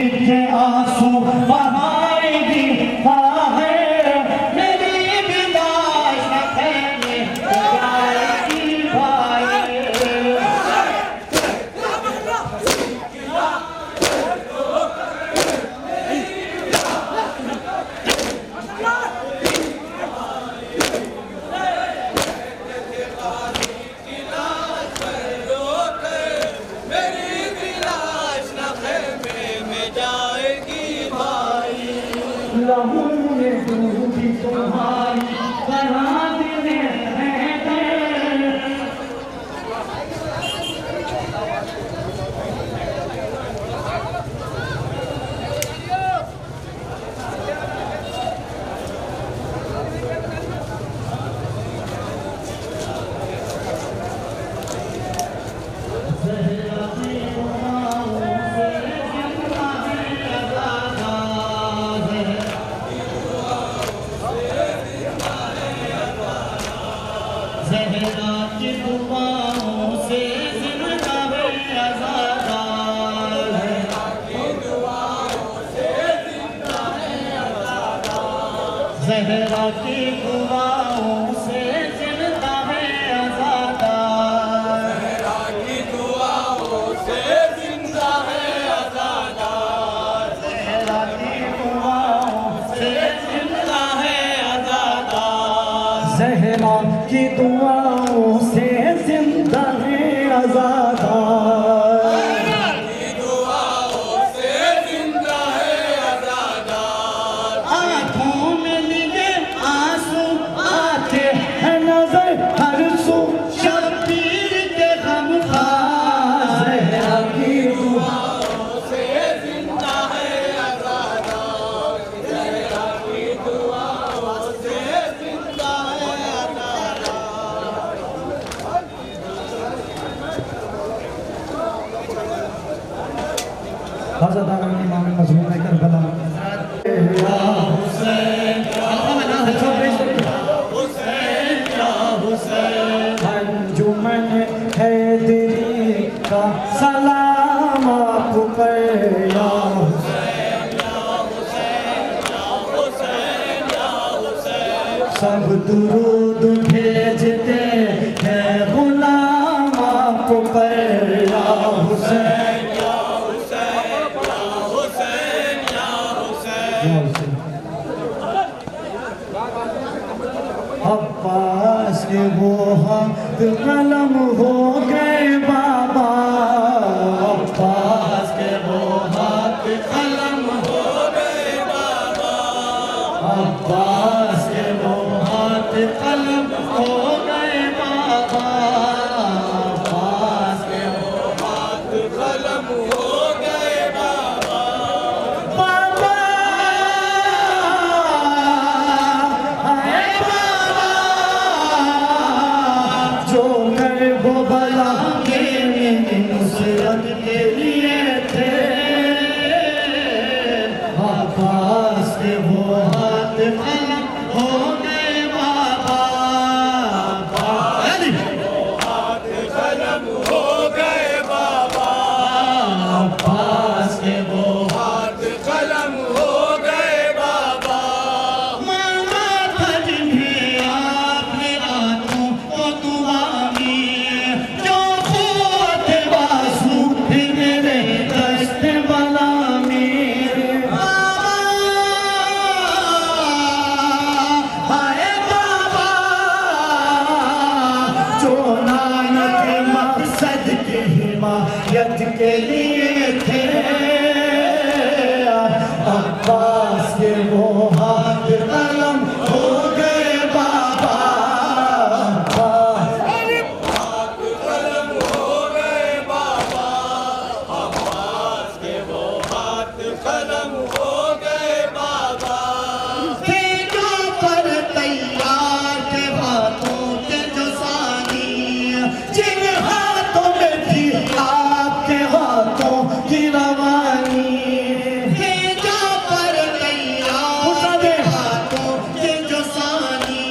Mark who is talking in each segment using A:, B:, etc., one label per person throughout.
A: आंसू बहाएगी मेरी विलास में जाएगी भाई। लहू में डूबी तुम्हारी बरात में ज़हरा की दुआओं से ज़िंदा है आज़ादार है। ज़हरा की दुआओं से ज़िंदा है आज़ादार। ज़हरा की दुआओं से ज़िंदा है आज़ादार। ज़हरा की दुआओं से ज़िंदा है आज़ादार। ज़हरा की दुआओं से ज़िंदा है आज़ादार। की दुआओं से ज़िंदा है आज़ादार। आँखों में लिए आंसू आते हैं नजर हर सू शब्बीर के गमखार। ज़हरा की दुआओं से ज़िंदा है आज़ादार। ज़हरा की दुआओं से ज़िंदा है हज़रत इमाम मज़लूम करबला या हुसैन या हुसैन अंजुमन हैदरी का सलाम आप पर या हुसैन या हुसैन या हुसैन या हुसैन। सब दुरूद भेजते हैं गुलाम आप पर या हुसैन। अब्बास के वो हाथ कलम हो गए बाबा। अब्बास के वो हाथ कलम हो गए बाबा। अब्बास के वो हाथ कलम हो गए बाबा। अब्बास के वो हाथ कलम हो गए बाबा। बाबा जो कर वो भला के नुसरत के लिए थे। अब्बास के वो हाथ कलम हो गए बाबा। अब्बास वो हाथ कलम हो गए बाबा। अब्बास के वो हाथ कलम हो गए बाबा। मांगा था जिन्हें आपने आंखों को दुआ में जो क़ुव्वत बाज़ू थी मेरे दस्त बला में। हाय बाबा जो नानक मकसद की हिमायत के लिए थे। अब्बास के वो हाथ कलम हो गए बाबा। अब्बास हाथ कलम हो गए बाबा। अब्बास के वो हाथ कलम हो गए बाबा। थे जो पर तैयार के हाथों के जो सानी जिन हाथों में थी आपके हाथों की रवानी। थे जो पर तैयार के हाथों के जो सानी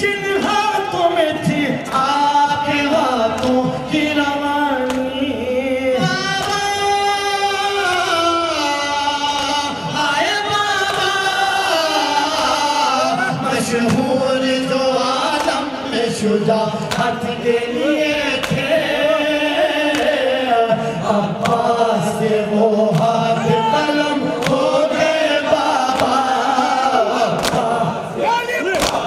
A: जिन हाथों में थी आपके हाथों की रवानी। बाबा
B: शुजा हाथ के लिए थे, अब्बास के वो हाथ कलम हो गए बाबा।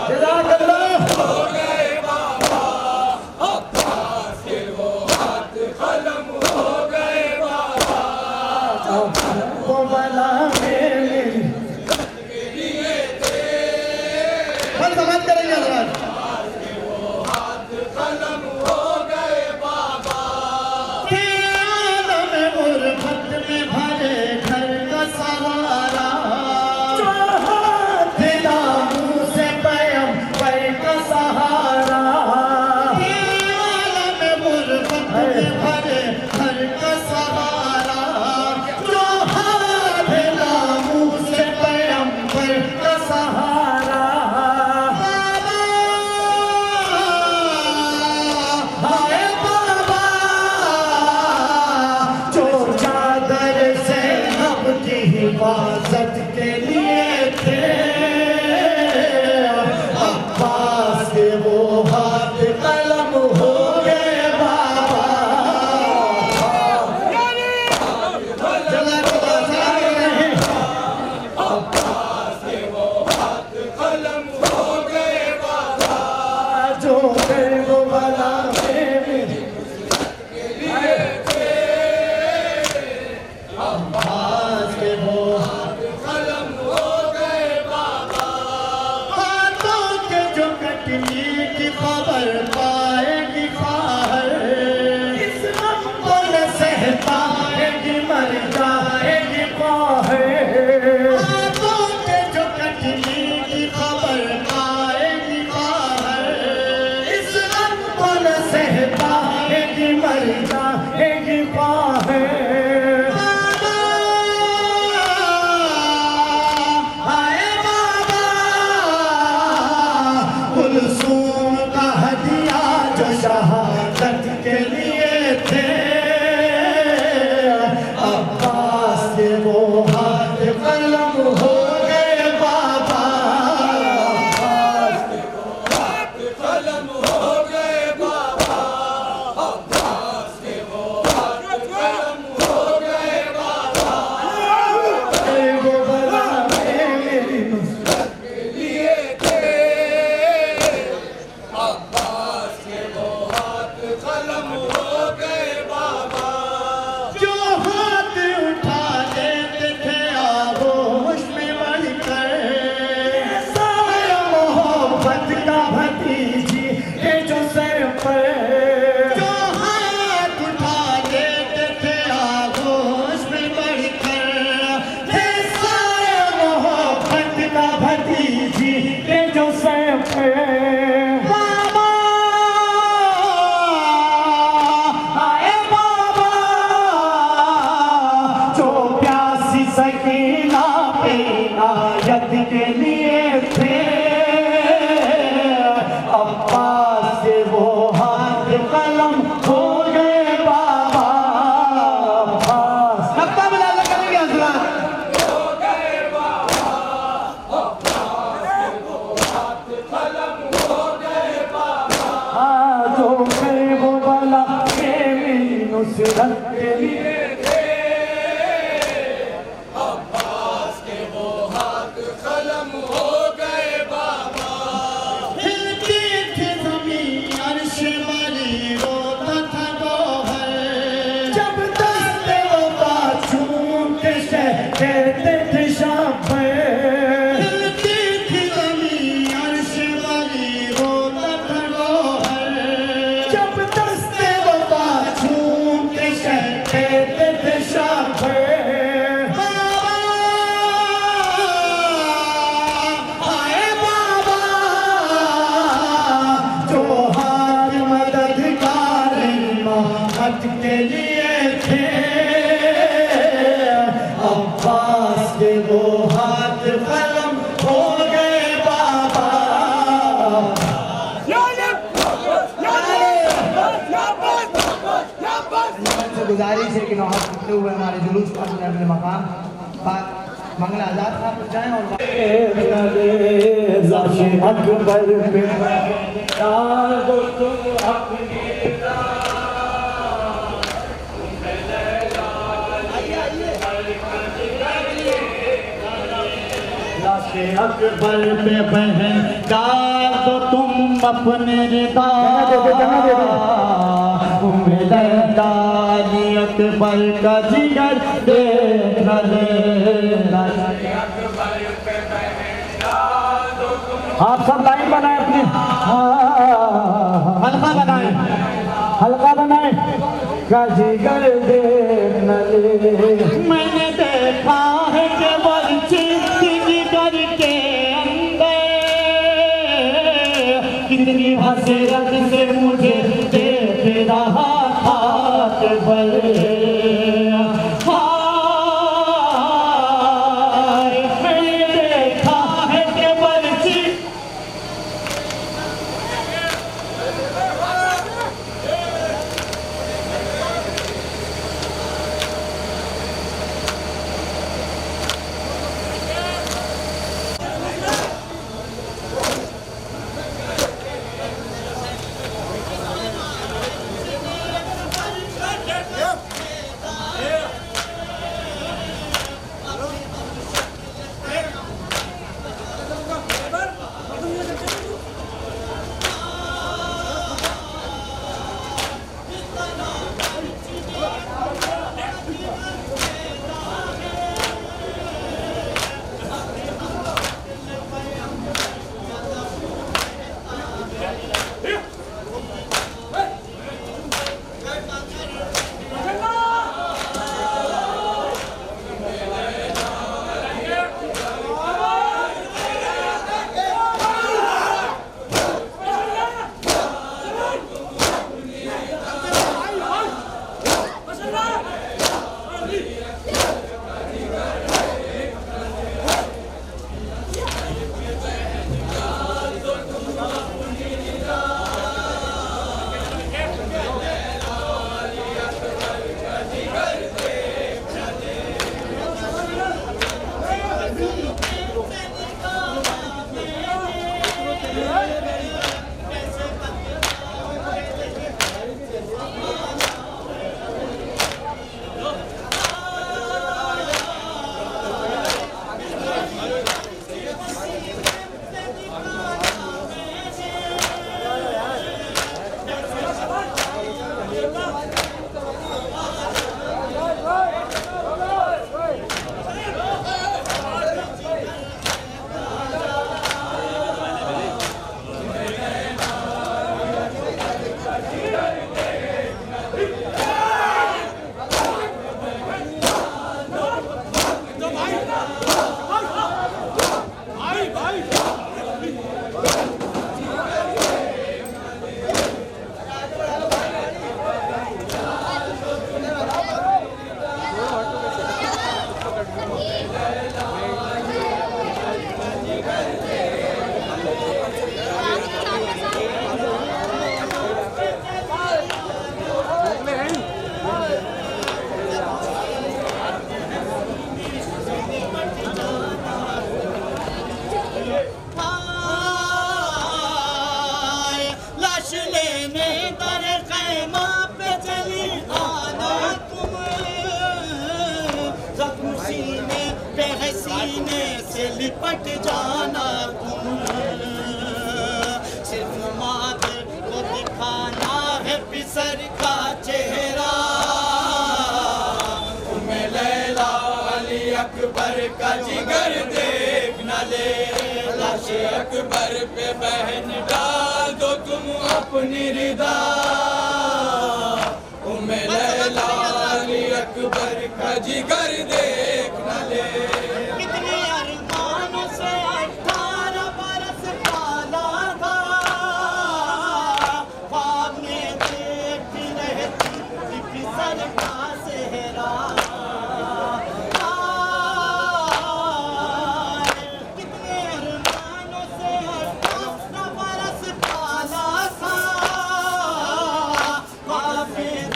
B: जज़ाकल्लाह।
A: हो गए बाबा, अब्बास के वो हाथ कलम हो गए बाबा।
B: वो बला मेरे
A: लिए थे,
B: हम समझ करेंगे हज़रात।
A: वो हाथ कलम हो गए बाबा।
B: आलम गुरबत में भरे घर का सहारा, जो हाथ दामू से पैगंबर का सहारा। आलम गुरबत में भरे घर का सहारा, जो हाथ दामू से पैगंबर का सहारा। हाय बाबा, जो चादर से नब की हिफाजत के लिए थे, अब्बास के वो हाथ कलम हो गए बाबा।
A: अब्बास के वो हाथ कलम हो गए बाबा।
B: जो वो बला मेरे अब्बास के वो
A: कलम हो गए बाबा।
B: हाथों के जो कटनी की खबर पाएगी बाहर, इस गम को न सह पाएगी, मर जाएगी बाहर। हाथों के जो कटनी की खबर पाएगी बाहर, इस गम को न सह पाएगी, मर जाएगी बाहर। हाय बाबा, कुलसूम का हदिया जो शहादत के लिए थे, अब्बास के वो हाथ कलम हो गए बाबा।
A: हाथ कलम हो गए बाबा। अब्बास के वो हाथ कलम हो गए बाबा।
B: वो बला मेरी नुसरत
A: लिए थे, अब्बास के वो हाथ कलम हो गए बाबा।
B: जो हाथ उठा लेते थे आगोश में बढ़कर, साया मोहब्बत का भतीजी है जो सर पर। जो हाथ उठा लेते थे आगोश में बढ़कर, साया मोहब्बत का भतीजी है जो सर पर। बाबा, हाय बाबा, जो प्यासी सकीना पे आयत के लिए थे, अब्बास के वो हाथ कलम हो गए बाबा। अब्बास नक्ता मिला करेंगे हज़रात।
A: हो गए बाबा। अब्बास के वो हाथ कलम हो गए बाबा।
B: जो वो बला मेरी नुसरत के लिए
A: अब्बास के वो हाथ कलम हो गए बाबा।
B: हिलती थी ज़मीन अर्श वाली, रोता था गोहर, जब दस्ते वफ़ा चूमते कहते थे शाबाश। हिलती थी ज़मीन अर्श वाली, रोता था गोहर, जब दस्ते वफ़ा चूमते कहते थे शाबाश। हाय बाबा, जो हाथ मददगार इमामत के लिए थे, अब्बास के वो हाथ कलम हो गए बाबा।
C: गुजारिश है कि नौहद करते हुए हमारे जुलूस पर अपने मकाम
B: मंगला आजाद साहब जाएं और लाशे अकबर पे
A: डाल दो तुम अपनी
B: लाशे अकबर पे बहन डाल दो तुम अपने रिदा उम्मीदारी अकबर का जिगर देख ले आप सब लाइन बनाए अपनी हल्का बनाए हल्का बनाए का जिगर देख ले मैंने देखा है कि बच्ची जिगर के अंदर कितनी हसरत से मुझे देख रहा था अकबर
C: लिपट जाना तुम सिर्फ मादर को दिखाना है पिसर का चेहरा
A: तुम्हें लैला अली अकबर का जिगर देख न ले लाशे अकबर पे बहन डाल दो तुम अपनी रिदा तुम्हें लैला अली अकबर का जिगर देख न ले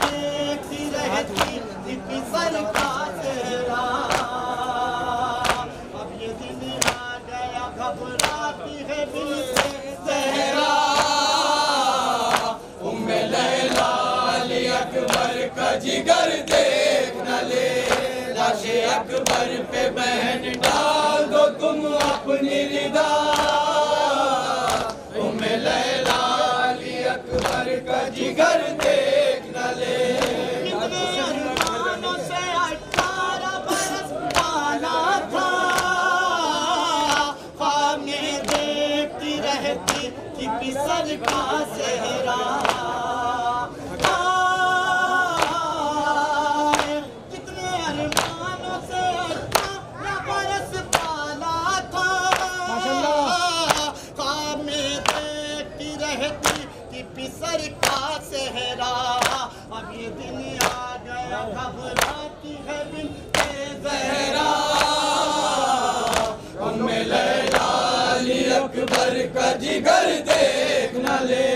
C: देखती रहती सर का चेहरा
A: अकबर पे बहन डाल दो तुम अपनी रिदा उम्मे लैला अली अकबर का जिगर देख न ले
C: कितने अरमानों से 18 बरस पाला था ख्वाब में देखती रहती कि पिसर का सेहरा कितने अरमानों से 18 बरस पाला था ख्वाब में देखती रहती कि पिसर का सेहरा अब ये दिन आ गया घबराती है बिनते ज़हरा
A: उम्मे लैला अली अकबर का जिगर देख न ले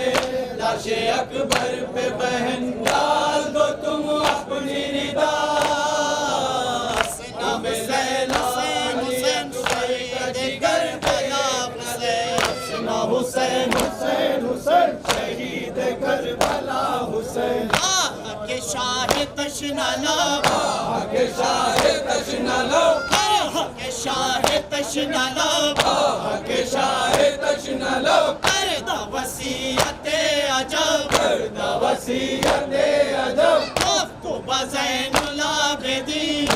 A: लाशे अकबर पे बहन डाल दो तुम अपनी रिदा उम्मे लैला अली अकबर का जिगर देख न ले हसना हुसैन हुसैन हुसैन शहीद करबला हुसैन
C: के शाह तशना लो
A: के शाह तशना लो
C: के शाह तशना लो
A: के शाह तशना लो
C: करदा वसीयते अजब
A: करदा वसीयते अजब
C: को बज़ैनुल आबिदीन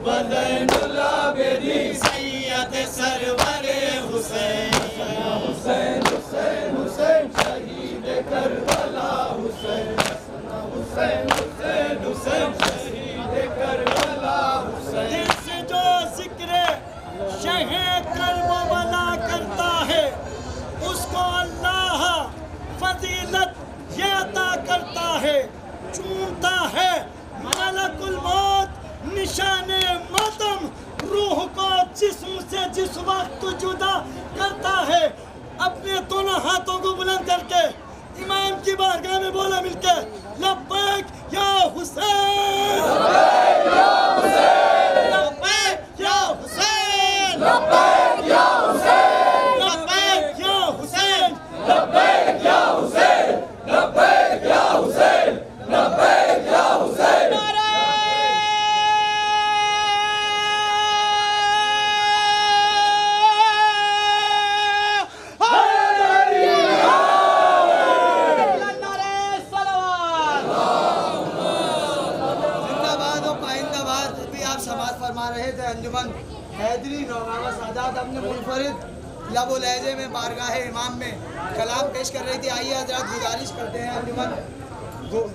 A: बज़ैनुल आबिदीन
C: सैयद सरवरे हुसैन
A: हुसैन हुसैन हुसैन शहीद करबला हुसैन हुसैन हुसैन हुसैन शहीद करबला हुसैन
C: दिल से जो जिक्र शहे करबला करता है उसको अल्लाह फजीलत ये अता करता है चूमता है मलकुल मौत निशाने मातम रूह को जिस्म से जिस वक्त जुदा करता है अपने दोनों हाथों को बुलंद करके इमाम की बारगाह में बोला मिलके लब्बैक या हुसैन लब्बैक या हुसैन लब्बैक या हुसैन लब्बैक या हुसैन
A: लब्बैक या हुसैन लब्बैक या हुसैन लब्बैक या हुसैन
D: फरमा रहे थे अंजुमन हैदरी नौगावा सादात अपने मुनफरिद लब लहजे में बारगाह इमाम में कलाम पेश कर रही थी। आइए हजरत गुजारिश करते हैं अंजुमन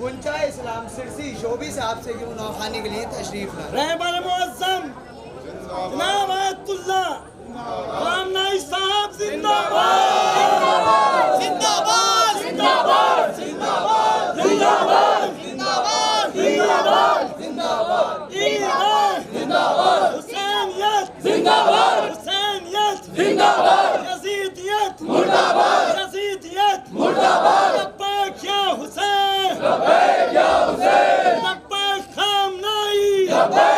D: गुंचा इस्लाम सिरसी शोबी साहब से कि वो नौखानी के लिए तशरीफ लाए।
C: रहबर मुअज्जम जनाब आयतुल्लाह रामनाई साहब जिंदाबाद जिंदाबाद जिंदाबाद जिंदाबाद जिंदाबाद जिंदाबाद जिंदाबाद जिंदाबाद जिंदाबाद हुसैनियत जिंदाबाद हुसैनियत जिंदाबाद यजीदियत मुर्दाबाद यजीदियत मुर्दाबाद लब्बैक या हुसैन लब्बैक या हुसैन लब्बैक खामनाई लब्बैक